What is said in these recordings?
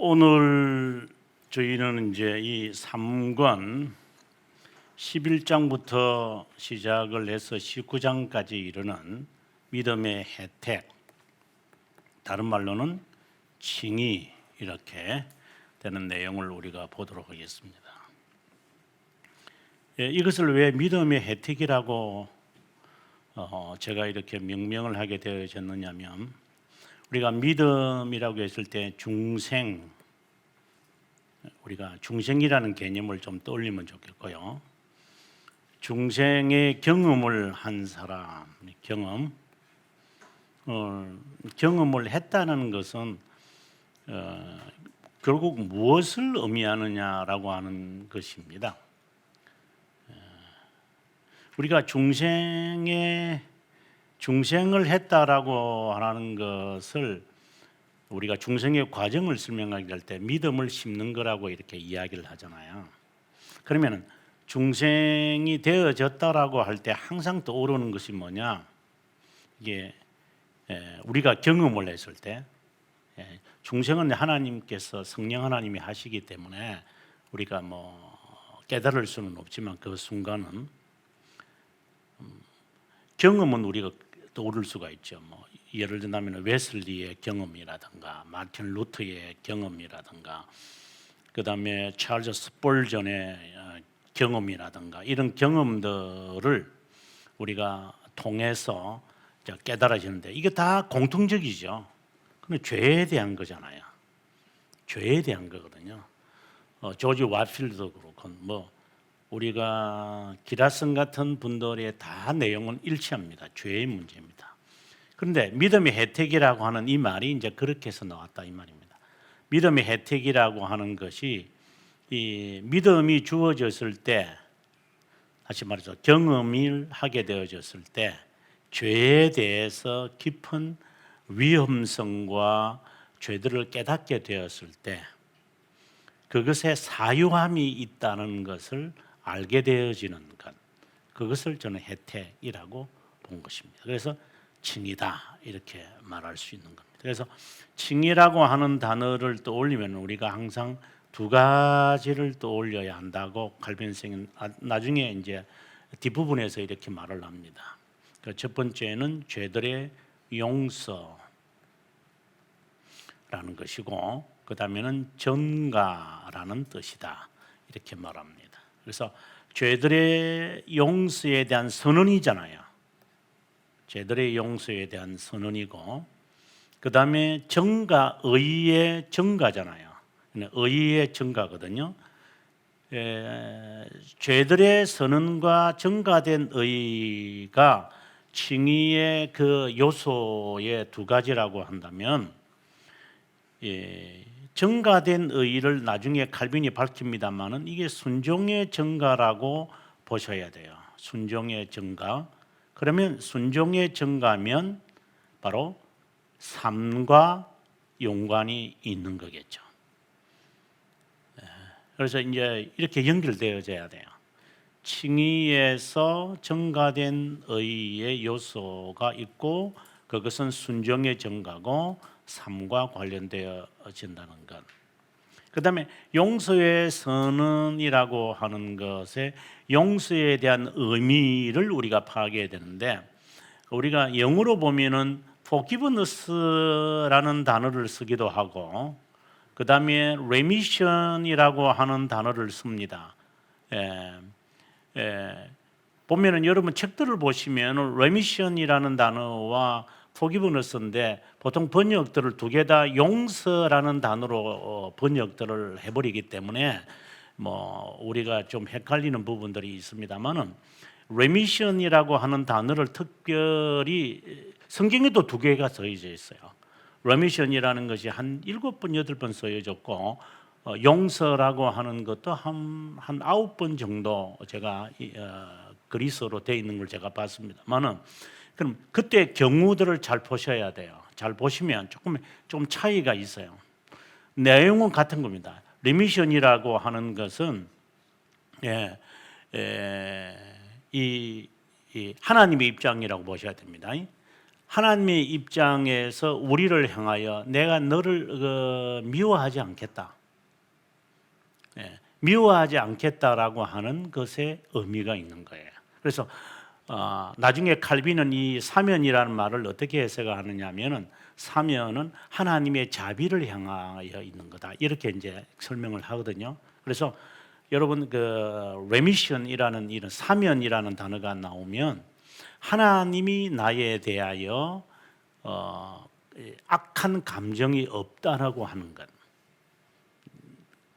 오늘 저희는 이제 이 3권 11장부터 시작을 해서 19장까지 이르는 믿음의 혜택, 다른 말로는 칭의, 이렇게 되는 내용을 우리가 보도록 하겠습니다. 이것을 왜 믿음의 혜택이라고 제가 이렇게 명명을 하게 되어졌느냐면, 우리가 믿음이라고 했을 때 우리가 중생이라는 개념을 좀 떠올리면 좋겠고요. 중생의 경험을 한 사람, 경험을 했다는 것은 결국 무엇을 의미하느냐라고 하는 것입니다. 우리가 중생을 했다라고 하는 것을 우리가 중생의 과정을 설명하게 할 때 믿음을 심는 거라고 이렇게 이야기를 하잖아요. 그러면 중생이 되어졌다라고 할 때 항상 떠오르는 것이 뭐냐? 이게 우리가 경험을 했을 때, 중생은 하나님께서 성령 하나님이 하시기 때문에 우리가 깨달을 수는 없지만 그 순간은 경험은 우리가 떠오를 수가 있죠. 예를 들면 웨슬리의 경험이라든가 마틴 루터의 경험이라든가 그다음에 찰스 스펄전의 경험이라든가 이런 경험들을 우리가 통해서 깨달아지는데 이게 다 공통적이죠. 근데 죄에 대한 거잖아요. 죄에 대한 거거든요. 조지 왓필드도 그렇고 우리가 기라성 같은 분들의 다 내용은 일치합니다. 죄의 문제입니다. 그런데 믿음의 혜택이라고 하는 이 말이 이제 그렇게 해서 나왔다 이 말입니다. 믿음의 혜택이라고 하는 것이 이 믿음이 주어졌을 때, 다시 말해서 경험을 하게 되어졌을 때 죄에 대해서 깊은 위험성과 죄들을 깨닫게 되었을 때 그것에 사유함이 있다는 것을 알게 되어지는 것, 그것을 저는 혜택이라고 본 것입니다. 그래서 칭의다 이렇게 말할 수 있는 겁니다. 그래서 칭의라고 하는 단어를 떠올리면 우리가 항상 두 가지를 떠올려야 한다고 칼빈 선생은 나중에 이제 뒷부분에서 이렇게 말을 합니다. 첫 번째는 죄들의 용서라는 것이고, 그 다음에는 전가라는 뜻이다 이렇게 말합니다. 그래서 죄들의 용서에 대한 선언이잖아요. 죄들의 용서에 대한 선언이고, 그 다음에 정가, 의의 정가잖아요. 의의 정가거든요. 죄들의 선언과 정가된 의가 칭의의 그 요소의 두 가지라고 한다면, 정가된 의를 나중에 칼빈이 밝힙니다만은 이게 순종의 정가라고 보셔야 돼요. 순종의 정가. 그러면 순종의 정가면 바로 삶과 연관이 있는 거겠죠. 그래서 이제 이렇게 연결되어져야 돼요. 칭의에서 정가된 의의 요소가 있고 그것은 순종의 정가고 삶과 관련되어진다는 것. 그 다음에 용서의 선언이라고 하는 것에 용서에 대한 의미를 우리가 파악해야 되는데, 우리가 영어로 보면은 forgiveness라는 단어를 쓰기도 하고 그 다음에 remission이라고 하는 단어를 씁니다. 보면은 여러분 책들을 보시면 remission이라는 단어와 forgiveness인데 보통 번역들을 두 개 다 용서라는 단어로 번역들을 해버리기 때문에 우리가 좀 헷갈리는 부분들이 있습니다만은 remission이라고 하는 단어를 특별히 성경에도 두 개가 써져 있어요. remission이라는 것이 한 7번, 8번 써져졌고 용서라고 하는 것도 한 9번 정도 제가 그리스어로 되어 있는 걸 제가 봤습니다만은, 그럼 그때 경우들을 잘 보셔야 돼요. 잘 보시면 조금 차이가 있어요. 내용은 같은 겁니다. remission이라고 하는 것은 이 하나님의 입장이라고 보셔야 됩니다. 하나님의 입장에서 우리를 향하여 내가 너를 미워하지 않겠다. 미워하지 않겠다라고 하는 것에 의미가 있는 거예요. 그래서 나중에 칼빈은 이 사면이라는 말을 어떻게 해석하느냐면은 사면은 하나님의 자비를 향하여 있는 거다. 이렇게 이제 설명을 하거든요. 그래서 여러분 그 레미션이라는 이런 사면이라는 단어가 나오면 하나님이 나에 대하여 악한 감정이 없다라고 하는 것.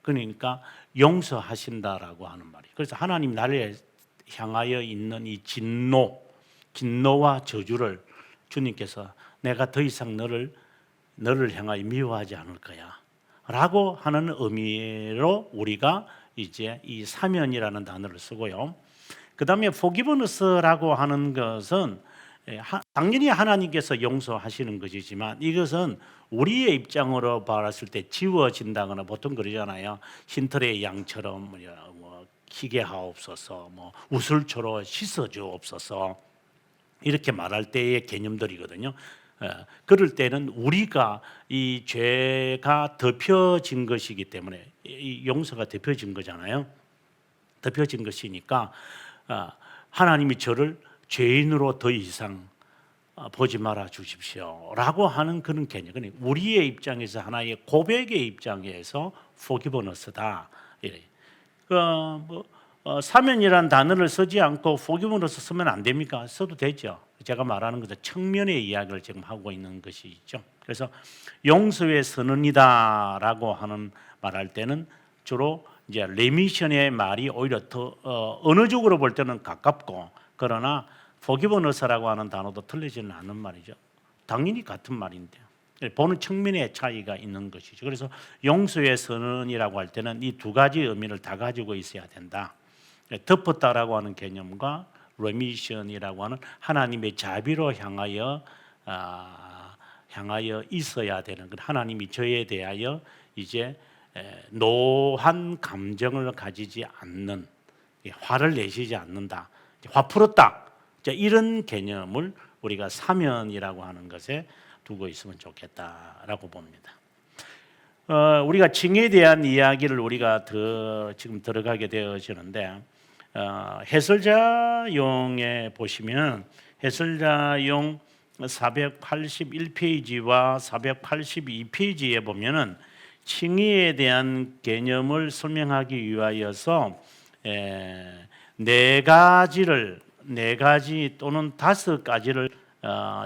그러니까 용서하신다라고 하는 말이에요. 그래서 하나님 나를 향하여 있는 이 진노와 저주를 주님께서 내가 더 이상 너를 향하여 미워하지 않을 거야 라고 하는 의미로 우리가 이제 이 사면이라는 단어를 쓰고요. 그 다음에 forgiveness라고 하는 것은 당연히 하나님께서 용서하시는 것이지만 이것은 우리의 입장으로 봤을 때 지워진다거나 보통 그러잖아요. 흰털의 양처럼 뭐 희게 하옵소서, 뭐 우슬초로 씻어주옵소서 이렇게 말할 때의 개념들이거든요. 그럴 때는 우리가 이 죄가 덮여진 것이기 때문에 이 용서가 덮여진 거잖아요. 덮여진 것이니까 하나님이 저를 죄인으로 더 이상 보지 말아 주십시오라고 하는 그런 개념. 우리의 입장에서 하나의 고백의 입장에서 forgiveness다. 사면이라는 단어를 쓰지 않고 forgiveness 쓰면 안 됩니까? 써도 되죠. 제가 말하는 것은 측면의 이야기를 지금 하고 있는 것이죠. 그래서 용서의 선언이다라고 하는 말할 때는 주로 이제 레미션의 말이 오히려 더 어느 쪽으로 볼 때는 가깝고 그러나 forgiveness라고 하는 단어도 틀리지는 않는 말이죠. 당연히 같은 말인데요. 보는 측면의 차이가 있는 것이죠. 그래서 용서의 선언이라고 할 때는 이 두 가지 의미를 다 가지고 있어야 된다. 덮었다라고 하는 개념과 remission이라고 하는 하나님의 자비로 향하여 있어야 되는 것. 하나님이 저에 대하여 이제 노한 감정을 가지지 않는, 화를 내시지 않는다. 화 풀었다. 이런 개념을 우리가 사면이라고 하는 것에 두고 있으면 좋겠다라고 봅니다. 우리가 징에 대한 이야기를 우리가 지금 들어가게 되어지는데 해설자용에 보시면 해설자용 481페이지와 482페이지에 보면은 칭의에 대한 개념을 설명하기 위하여서 네 가지 또는 5가지를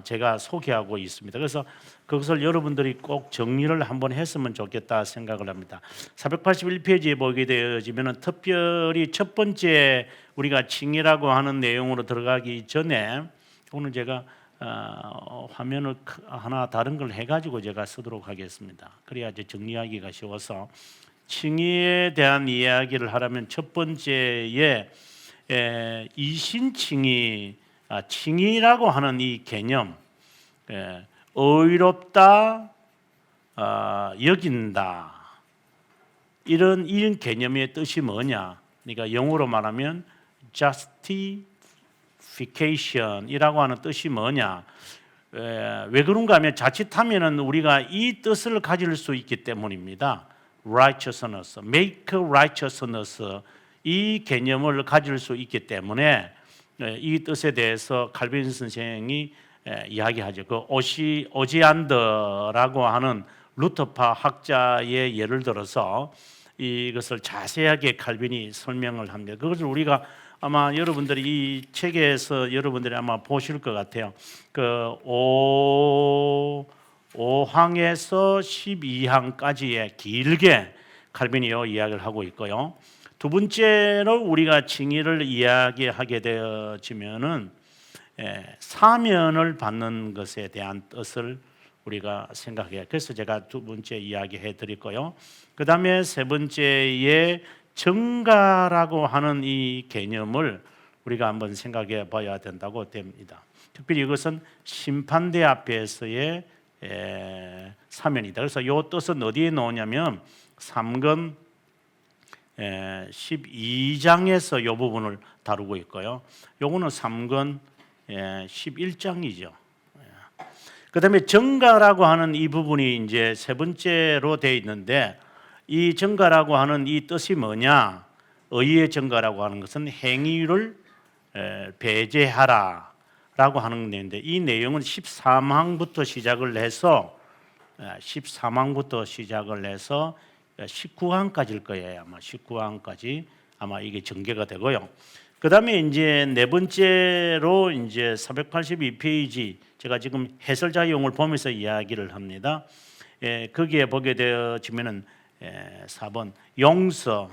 제가 소개하고 있습니다. 그래서 그것을 여러분들이 꼭 정리를 한번 했으면 좋겠다 생각을 합니다. 481페이지에 보게 되어지면 특별히 첫 번째 우리가 칭의라고 하는 내용으로 들어가기 전에 오늘 제가 화면을 하나 다른 걸 해가지고 제가 쓰도록 하겠습니다. 그래야 이제 정리하기가 쉬워서 칭의에 대한 이야기를 하려면 첫 번째에 이신칭의, 칭의라고 하는 이 개념, 의롭다, 여긴다 이런 개념의 뜻이 뭐냐? 그러니까 영어로 말하면 justification이라고 하는 뜻이 뭐냐? 왜 그런가 하면 자칫하면은 우리가 이 뜻을 가질 수 있기 때문입니다. righteousness, make righteousness 이 개념을 가질 수 있기 때문에 이 뜻에 대해서 칼빈 선생이 이야기하죠. 그 오지안더라고 하는 루터파 학자의 예를 들어서 이것을 자세하게 칼빈이 설명을 합니다. 그것을 우리가 아마 여러분들이 이 책에서 여러분들이 아마 보실 것 같아요. 그 5항에서 12항까지의 길게 칼빈이 이야기를 하고 있고요. 두 번째로 우리가 칭의를 이야기하게 되어지면은 사면을 받는 것에 대한 뜻을 우리가 생각해요. 그래서 제가 두 번째 이야기해 드릴 거요. 그 다음에 세 번째에 정가라고 하는 이 개념을 우리가 한번 생각해 봐야 된다고 됩니다. 특별히 이것은 심판대 앞에서의 사면이다. 그래서 이 뜻은 어디에 나오냐면 3권 12장에서 이 부분을 다루고 있고요. 요거는 3권 11장이죠. 그다음에 정가라고 하는 이 부분이 이제 세 번째로 되어 있는데 이 정가라고 하는 이 뜻이 뭐냐? 의의 정가라고 하는 것은 행위를 배제하라라고 하는 내용인데 이 내용은 13항부터 시작을 해서 13항부터 시작을 해서 19항까지일 거예요. 아마 19항까지 아마 이게 전개가 되고요. 그다음에 이제 네 번째로 이제 482페이지 제가 지금 해설자용을 보면서 이야기를 합니다. 거기에 보게 되어지면은 4번 용서에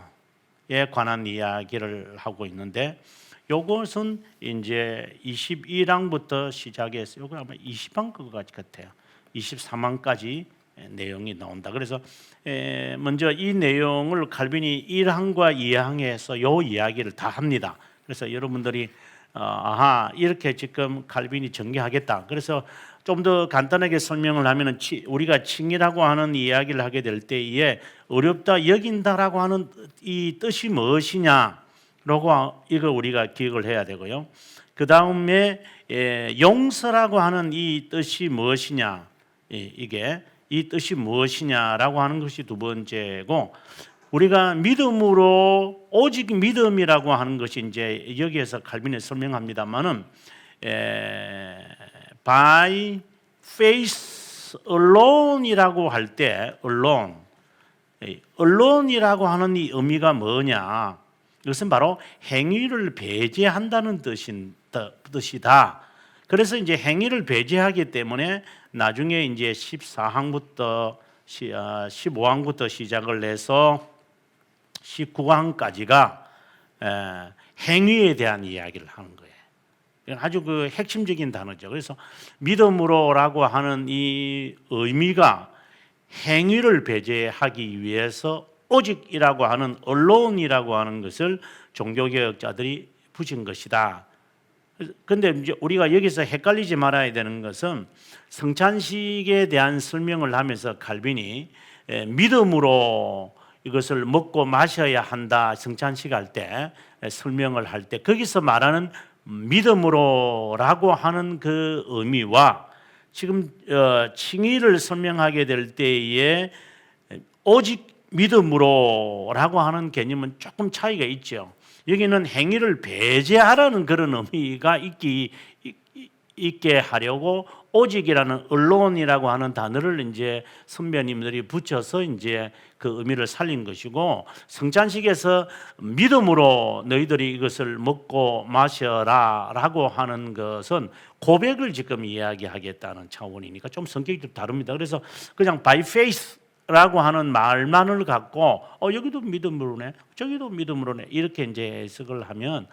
관한 이야기를 하고 있는데 요것은 이제 21항부터 시작해서 요거 아마 20항 것 같아요. 23항까지 내용이 나온다. 그래서 먼저 이 내용을 칼빈이 1항과 2항에서 요 이야기를 다 합니다. 그래서 여러분들이 아하 이렇게 지금 칼빈이 전개하겠다. 그래서 좀 더 간단하게 설명을 하면은 우리가 칭의라고 하는 이야기를 하게 될 때에 어렵다 여긴다라고 하는 이 뜻이 무엇이냐라고 이거 우리가 기억을 해야 되고요. 그 다음에 용서라고 하는 이 뜻이 무엇이냐 이게 이 뜻이 무엇이냐라고 하는 것이 두 번째고 우리가 믿음으로 오직 믿음이라고 하는 것이 이제 여기에서 칼빈이 설명합니다만은 by faith alone이라고 할 때 alone이라고 하는 이 의미가 뭐냐? 이것은 바로 행위를 배제한다는 뜻이다. 그래서 이제 행위를 배제하기 때문에 나중에 이제 14항부터 15항부터 시작을 해서 19항까지가 행위에 대한 이야기를 하는 거예요. 아주 그 핵심적인 단어죠. 그래서 믿음으로라고 하는 이 의미가 행위를 배제하기 위해서 오직이라고 하는 alone이라고 하는 것을 종교개혁자들이 붙인 것이다. 그런데 이제 우리가 여기서 헷갈리지 말아야 되는 것은 성찬식에 대한 설명을 하면서 칼빈이 믿음으로 이것을 먹고 마셔야 한다 성찬식 할 때 설명을 할 때 거기서 말하는 믿음으로라고 하는 그 의미와 지금 칭의를 설명하게 될 때에 오직 믿음으로라고 하는 개념은 조금 차이가 있죠. 여기는 행위를 배제하라는 그런 의미가 있게 하려고 오직이라는 alone이라고 하는 단어를 이제 선배님들이 붙여서 이제 그 의미를 살린 것이고 성찬식에서 믿음으로 너희들이 이것을 먹고 마셔라라고 하는 것은 고백을 지금 이야기하겠다는 차원이니까 좀 성격이 좀 다릅니다. 그래서 그냥 by faith라고 하는 말만을 갖고 여기도 믿음으로네, 저기도 믿음으로네 이렇게 이제 해석을 하면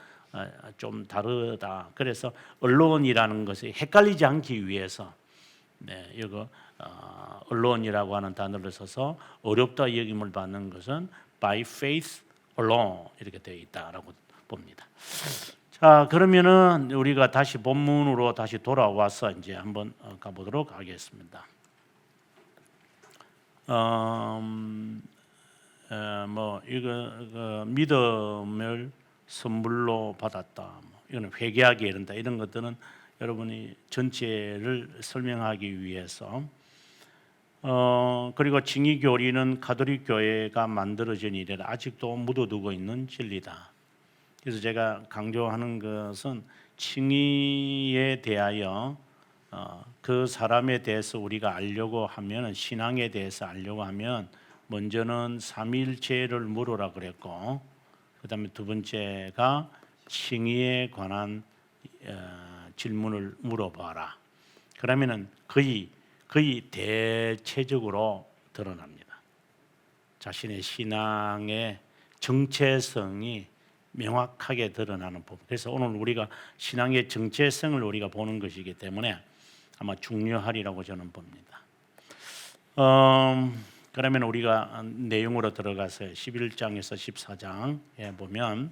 좀 다르다. 그래서 alone이라는 것이 헷갈리지 않기 위해서 이거 alone이라고 하는 단어를 써서 어렵다 여김을 받는 것은 by faith alone 이렇게 되어 있다라고 봅니다. 자, 그러면은 우리가 다시 본문으로 다시 돌아와서 이제 한번 가보도록 하겠습니다. 뭐 이거 믿음을 선물로 받았다. 이거는 회개하기 이른다. 이런 것들은 여러분이 전체를 설명하기 위해서 그리고 칭의 교리는 가톨릭 교회가 만들어진 이래라 아직도 묻어두고 있는 진리다. 그래서 제가 강조하는 것은 칭의에 대하여 그 사람에 대해서 우리가 알려고 하면 신앙에 대해서 알려고 하면 먼저는 삼위일체를 물으라 그랬고 그다음에 두 번째가 칭의에 관한 질문을 물어봐라. 그러면은 거의 대체적으로 드러납니다. 자신의 신앙의 정체성이 명확하게 드러나는 부분. 그래서 오늘 우리가 신앙의 정체성을 우리가 보는 것이기 때문에 아마 중요하리라고 저는 봅니다. 그러면 우리가 내용으로 들어가서 11장에서 14장에 보면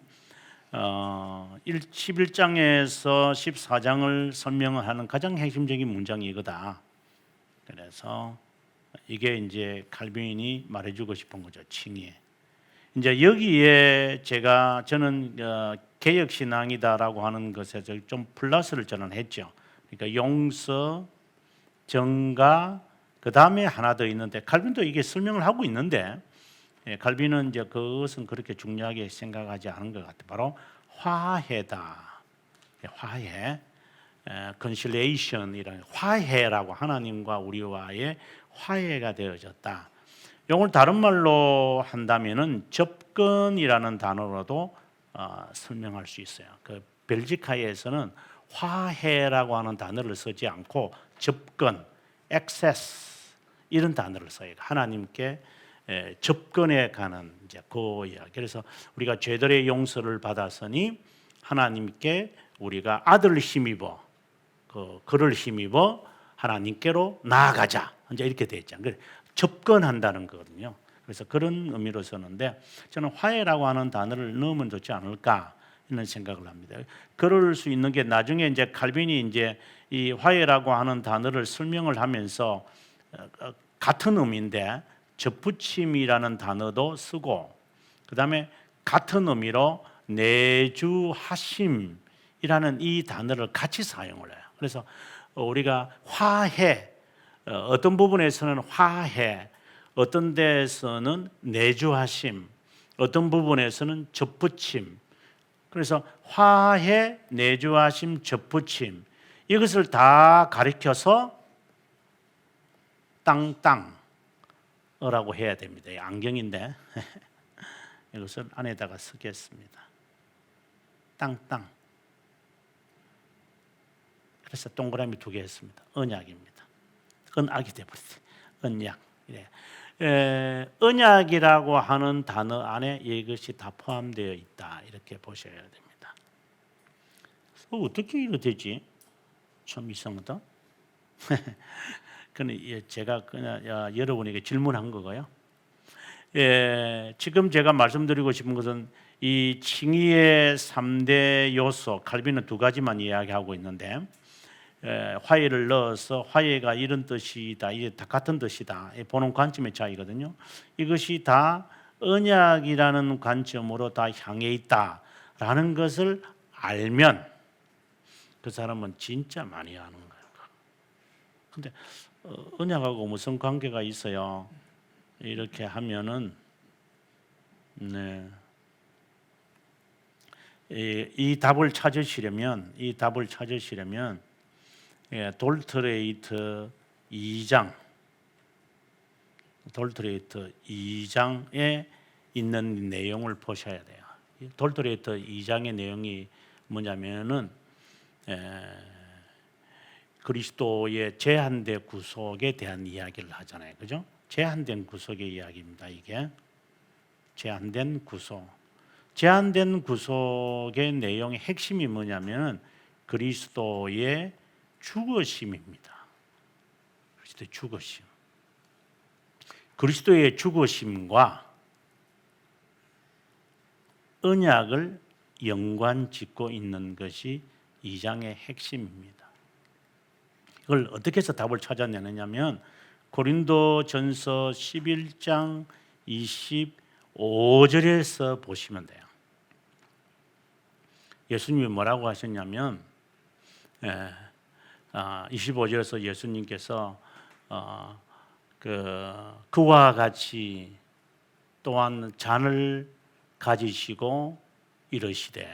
11장에서 14장을 설명하는 가장 핵심적인 문장이 이거다. 그래서 이게 이제 칼빈이 말해주고 싶은 거죠. 칭의. 이제 여기에 저는 개혁 신앙이다라고 하는 것에 좀 플러스를 저는 했죠. 그러니까 용서, 정가 그 다음에 하나 더 있는데 칼빈도 이게 설명을 하고 있는데 칼빈은 이제 그것은 그렇게 중요하게 생각하지 않은 것 같아요. 바로 화해다. 화해, conciliation이라는 화해라고 하나님과 우리와의 화해가 되어졌다. 이걸 다른 말로 한다면은 접근이라는 단어로도 설명할 수 있어요. 그 벨지카에서는 화해라고 하는 단어를 쓰지 않고 접근, access 이런 단어를 써요. 하나님께 접근해 가는 이제 그 이야기. 그래서 우리가 죄들의 용서를 받았으니 하나님께 우리가 아들을 힘입어 그를 힘입어 하나님께로 나아가자. 이제 이렇게 돼 있죠. 접근한다는 거거든요. 그래서 그런 의미로 쓰는데 저는 화해라고 하는 단어를 넣으면 좋지 않을까 이런 생각을 합니다. 그럴 수 있는 게 나중에 이제 칼빈이 이제 이 화해라고 하는 단어를 설명을 하면서 같은 의미인데 접붙임이라는 단어도 쓰고 그다음에 같은 의미로 내주하심이라는 이 단어를 같이 사용을 해요. 그래서 우리가 화해 어떤 부분에서는 화해, 어떤 데에서는 내주하심, 어떤 부분에서는 접붙임. 그래서 화해, 내주하심, 접붙임 이것을 다 가리켜서 땅땅어라고 해야 됩니다. 안경인데 이것을 안에다가 쓰겠습니다. 땅땅. 그래서 동그라미 2개 했습니다. 언약입니다. 언약이 되버렸어요. 언약. 언약이라고 하는 단어 안에 이것이 다 포함되어 있다. 이렇게 보셔야 됩니다. 어떻게 이거 되지? 참 이상하다. 제가 그냥 여러분에게 질문한 거고요. 지금 제가 말씀드리고 싶은 것은 이 칭의의 3대 요소, 칼빈은 2가지만 이야기하고 있는데 화해를 넣어서 화해가 이런 뜻이다, 이게 다 같은 뜻이다 보는 관점의 차이거든요. 이것이 다 언약이라는 관점으로 다 향해 있다라는 것을 알면 그 사람은 진짜 많이 아는 거예요. 근데 언약하고 무슨 관계가 있어요? 이렇게 하면은 이 답을 찾으시려면 돌트레이트 2장에 있는 내용을 보셔야 돼요. 돌트레이트 2장의 내용이 뭐냐면은 그리스도의 제한된 구속에 대한 이야기를 하잖아요. 그죠? 제한된 구속의 이야기입니다. 이게 제한된 구속. 제한된 구속의 내용의 핵심이 뭐냐면 그리스도의 죽으심입니다. 그리스도의 죽으심. 그리스도의 죽으심과 언약을 연관짓고 있는 것이 2장의 핵심입니다. 이걸 어떻게 해서 답을 찾아내느냐면 고린도전서 11장 25절에서 보시면 돼요. 예수님이 뭐라고 하셨냐면 25절에서 예수님께서 그와 같이 또한 잔을 가지시고 이르시되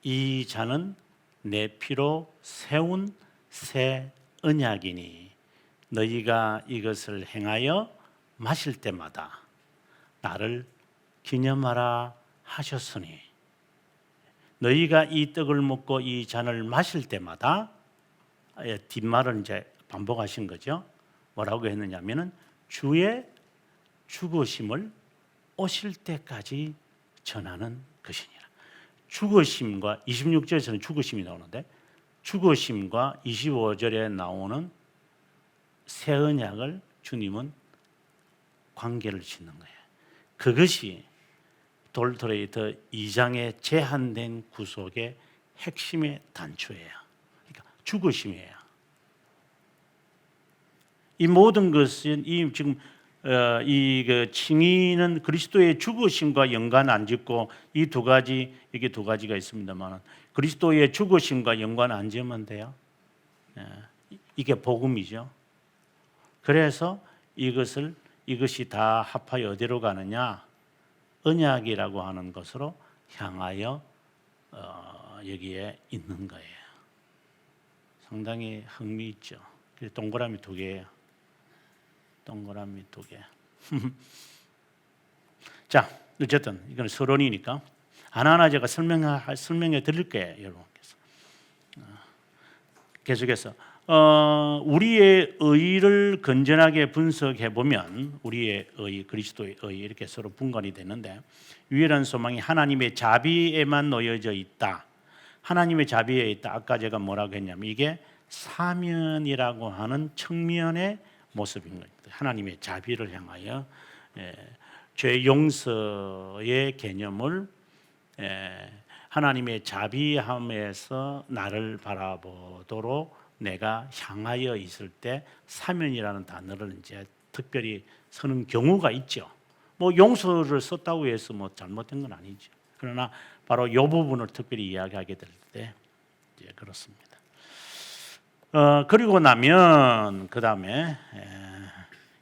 이 잔은 내 피로 세운 새 언약이니 너희가 이것을 행하여 마실 때마다 나를 기념하라 하셨으니 너희가 이 떡을 먹고 이 잔을 마실 때마다 뒷말을 이제 반복하신 거죠. 뭐라고 했느냐면은 주의 죽으심을 오실 때까지 전하는 것이니라. 죽으심과 26절에서는 죽으심이 나오는데 죽으심과 25절에 나오는 새 언약을 주님은 관계를 짓는 거예요. 그것이 돌트레이터 2장의 제한된 구속의 핵심의 단초예요. 그러니까 죽으심이에요. 이 모든 것은 이 지금 이 칭의는 그리스도의 죽으심과 연관 안 짓고 이 2가지 이게 2가지가 있습니다만 그리스도의 죽으심과 연관 안 지으면 돼요. 이게 복음이죠. 그래서 이것이 다 합하여 어디로 가느냐? 언약이라고 하는 것으로 향하여 여기에 있는 거예요. 상당히 흥미있죠. 동그라미 2개예요. 동그라미 2개. 자, 어쨌든 이건 서론이니까 하나하나 제가 설명해 드릴 거예요, 여러분께서. 계속해서 우리의 의를 건전하게 분석해 보면 우리의 의, 그리스도의 의 이렇게 서로 분간이 되는데 유일한 소망이 하나님의 자비에만 놓여져 있다. 하나님의 자비에 있다. 아까 제가 뭐라고 했냐면 이게 사면이라고 하는 측면의 모습인 겁니다. 하나님의 자비를 향하여 죄 용서의 개념을 하나님의 자비함에서 나를 바라보도록 내가 향하여 있을 때 사면이라는 단어를 이제 특별히 쓰는 경우가 있죠. 뭐 용서를 썼다고 해서 뭐 잘못된 건 아니죠. 그러나 바로 이 부분을 특별히 이야기하게 될 때 이제 그렇습니다. 그리고 나면 그 다음에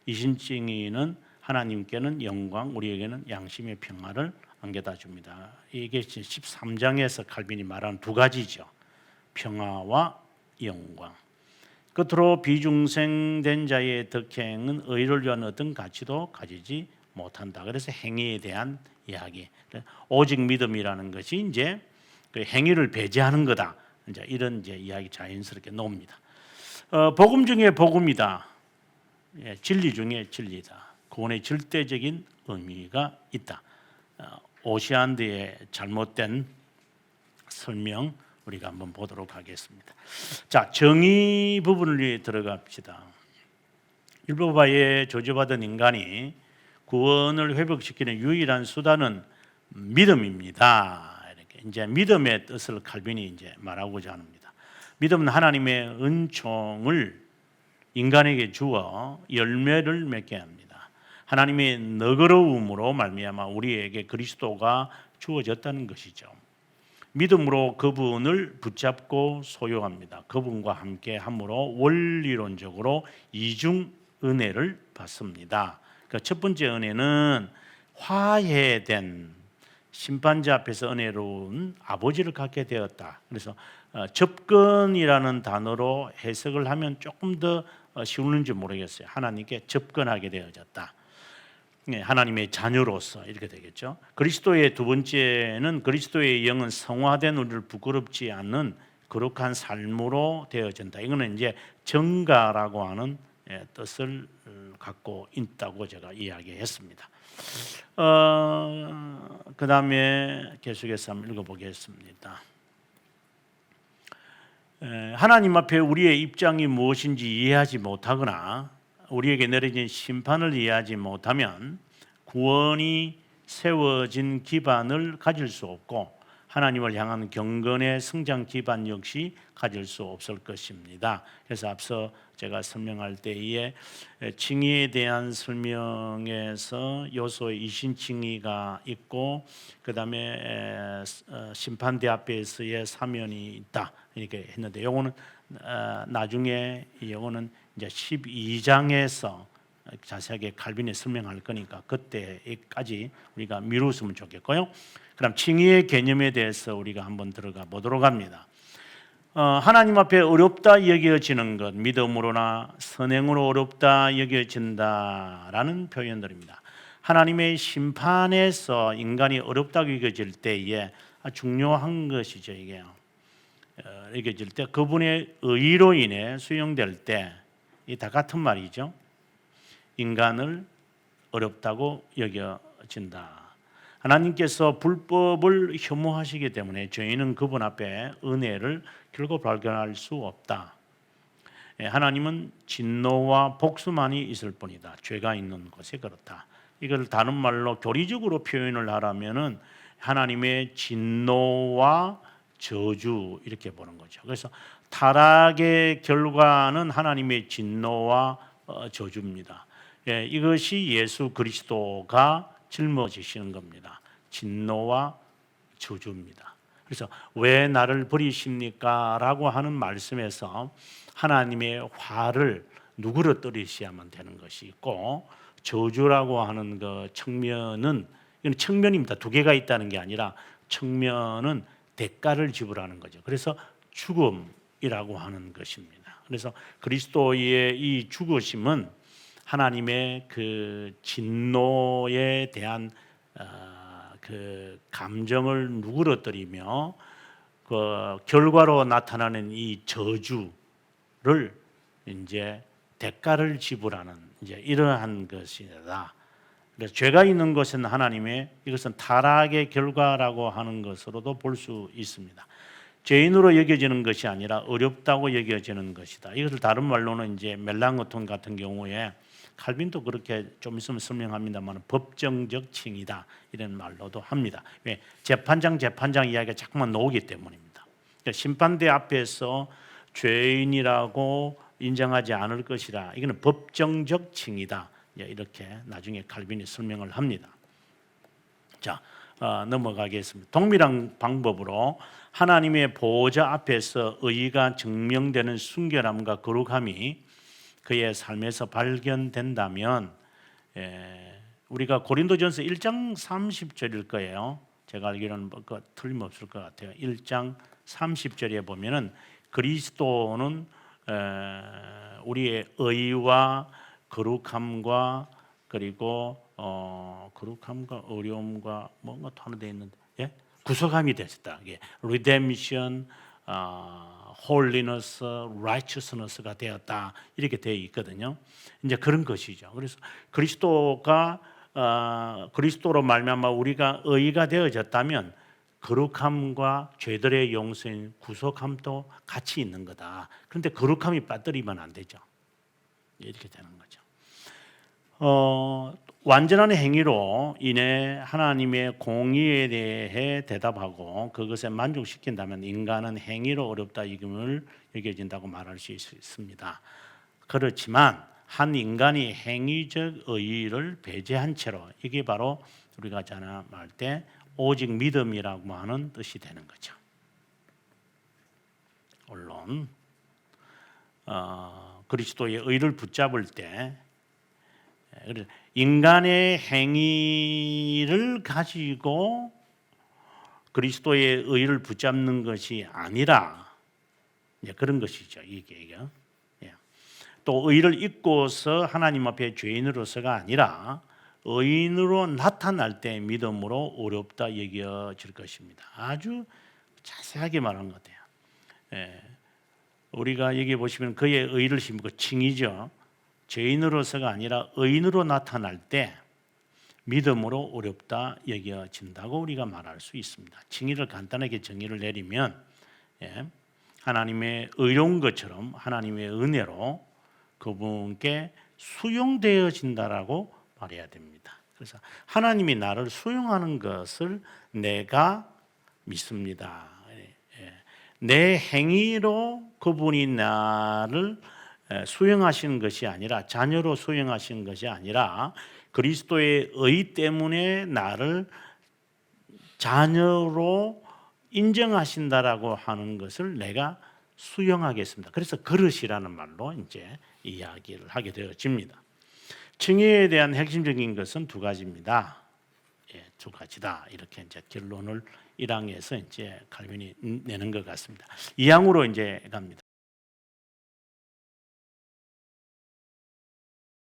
이신칭의는 하나님께는 영광, 우리에게는 양심의 평화를 안겨다 줍니다. 이게 13장에서 칼빈이 말하는 2가지죠. 평화와 영광. 끝으로 비중생된 자의 덕행은 의를 위한 어떤 가치도 가지지 못한다. 그래서 행위에 대한 이야기. 오직 믿음이라는 것이 이제 그 행위를 배제하는 거다. 이제 이런 이제 이야기 자연스럽게 나옵니다. 복음 중에 복음이다. 진리 중에 진리다. 구원의 절대적인 의미가 있다. 오시안드의 잘못된 설명 우리가 한번 보도록 하겠습니다. 자, 정의 부분을 들어갑시다. 율법하에 저주받은 인간이 구원을 회복시키는 유일한 수단은 믿음입니다. 이렇게 이제 믿음의 뜻을 칼빈이 이제 말하고자 합니다. 믿음은 하나님의 은총을 인간에게 주어 열매를 맺게 합니다. 하나님의 너그러움으로 말미암아 우리에게 그리스도가 주어졌다는 것이죠. 믿음으로 그분을 붙잡고 소유합니다. 그분과 함께 함으로 원리론적으로 이중 은혜를 받습니다. 그 첫 번째 은혜는 화해된 심판자 앞에서 은혜로운 아버지를 갖게 되었다. 그래서 접근이라는 단어로 해석을 하면 조금 더 쉬운지 모르겠어요. 하나님께 접근하게 되어졌다. 하나님의 자녀로서 이렇게 되겠죠. 그리스도의 2번째는 그리스도의 영은 성화된 우리를 부끄럽지 않는 거룩한 삶으로 되어진다. 이거는 이제 정가라고 하는 뜻을 갖고 있다고 제가 이야기했습니다. 그 다음에 계속해서 한번 읽어보겠습니다. 하나님 앞에 우리의 입장이 무엇인지 이해하지 못하거나 우리에게 내려진 심판을 이해하지 못하면 구원이 세워진 기반을 가질 수 없고 하나님을 향한 경건의 성장 기반 역시 가질 수 없을 것입니다. 그래서 앞서 제가 설명할 때에 칭의에 대한 설명에서 요소의 이신칭의가 있고 그 다음에 심판대 앞에서의 사면이 있다 이렇게 했는데 요거는 나중에 요거는 이제 12장에서 자세하게 칼빈이 설명할 거니까 그때까지 우리가 미루었으면 좋겠고요. 그럼 칭의의 개념에 대해서 우리가 한번 들어가 보도록 합니다. 하나님 앞에 어렵다 여겨지는 것, 믿음으로나 선행으로 어렵다 여겨진다라는 표현들입니다. 하나님의 심판에서 인간이 어렵다고 여겨질 때에 중요한 것이죠. 이게 여겨질 때 그분의 의로 인해 수용될 때 이 다 같은 말이죠. 인간을 어렵다고 여겨진다. 하나님께서 불법을 혐오하시기 때문에 저희는 그분 앞에 은혜를 결국 발견할 수 없다. 하나님은 진노와 복수만이 있을 뿐이다. 죄가 있는 곳에 그렇다. 이걸 다른 말로 교리적으로 표현을 하라면은 하나님의 진노와 저주 이렇게 보는 거죠. 그래서 타락의 결과는 하나님의 진노와 저주입니다. 이것이 예수 그리스도가 짊어지시는 겁니다. 진노와 저주입니다. 그래서 왜 나를 버리십니까? 라고 하는 말씀에서 하나님의 화를 누그러뜨리셔야만 되는 것이 있고, 저주라고 하는 그 측면은 이건 측면입니다. 두 개가 있다는 게 아니라 측면은 대가를 지불하는 거죠. 그래서 죽음이라고 하는 것입니다. 그래서 그리스도의 이 죽으심은 하나님의 그 진노에 대한 그 감정을 누그러뜨리며 그 결과로 나타나는 이 저주를 이제 대가를 지불하는 이제 이러한 것이다. 그래서 죄가 있는 것은 하나님의 이것은 타락의 결과라고 하는 것으로도 볼 수 있습니다. 죄인으로 여겨지는 것이 아니라 어렵다고 여겨지는 것이다. 이것을 다른 말로는 이제 멜랑어톤 같은 경우에 칼빈도 그렇게 좀 있으면 설명합니다만 법정적 칭이다 이런 말로도 합니다. 왜? 재판장 이야기가 자꾸만 나오기 때문입니다. 그러니까 심판대 앞에서 죄인이라고 인정하지 않을 것이라 이거는 법정적 칭이다. 이렇게 나중에 칼빈이 설명을 합니다. 자, 넘어가겠습니다. 동일한 방법으로 하나님의 보호자 앞에서 의가 증명되는 순결함과 거룩함이 그의 삶에서 발견된다면 우리가 고린도전서 1장 30절일 거예요. 제가 알기로는 틀림없을 것 같아요. 1장 30절에 보면은 그리스도는 우리의 의와 거룩함과 그리고 거룩함과 어려움과 뭔가 또 하나 돼 있는데 구속함이 되셨다. redemption, holiness, righteousness가 되었다 이렇게 되어 있거든요. 이제 그런 것이죠. 그래서 그리스도로 말미암아 우리가 의가 되어졌다면 거룩함과 죄들의 용서인 구속함도 같이 있는 거다. 그런데 거룩함이 빠뜨리면 안 되죠. 이렇게 되는 거죠. 완전한 행위로 인해 하나님의 공의에 대해 대답하고 그것에 만족시킨다면 인간은 행위로 어렵다 이금을 여겨진다고 말할 수 있습니다. 그렇지만 한 인간이 행위적 의의를 배제한 채로 이게 바로 우리가 말할 때 오직 믿음이라고 하는 뜻이 되는 거죠. 물론 그리스도의 의를 붙잡을 때 인간의 행위를 가지고 그리스도의 의를 붙잡는 것이 아니라 그런 것이죠. 이게 또 의를 잊고서 하나님 앞에 죄인으로서가 아니라 의인으로 나타날 때 믿음으로 어렵다 여겨질 것입니다. 아주 자세하게 말한 것 같아요. 우리가 여기 보시면 그의 의를 심고 칭이죠. 죄인으로서가 아니라 의인으로 나타날 때 믿음으로 어렵다 여겨진다고 우리가 말할 수 있습니다. 칭의를 간단하게 정의를 내리면 하나님의 의로운 것처럼 하나님의 은혜로 그분께 수용되어진다라고 말해야 됩니다. 그래서 하나님이 나를 수용하는 것을 내가 믿습니다. 내 행위로 그분이 나를 수용하시는 것이 아니라 자녀로 수용하시는 것이 아니라 그리스도의 의 때문에 나를 자녀로 인정하신다라고 하는 것을 내가 수용하겠습니다. 그래서 그릇이라는 말로 이제 이야기를 하게 되어집니다. 칭의에 대한 핵심적인 것은 두 가지입니다. 두 가지다. 이렇게 이제 결론을 1항에서 이제 칼빈이 내는 것 같습니다. 2항으로 이제 갑니다.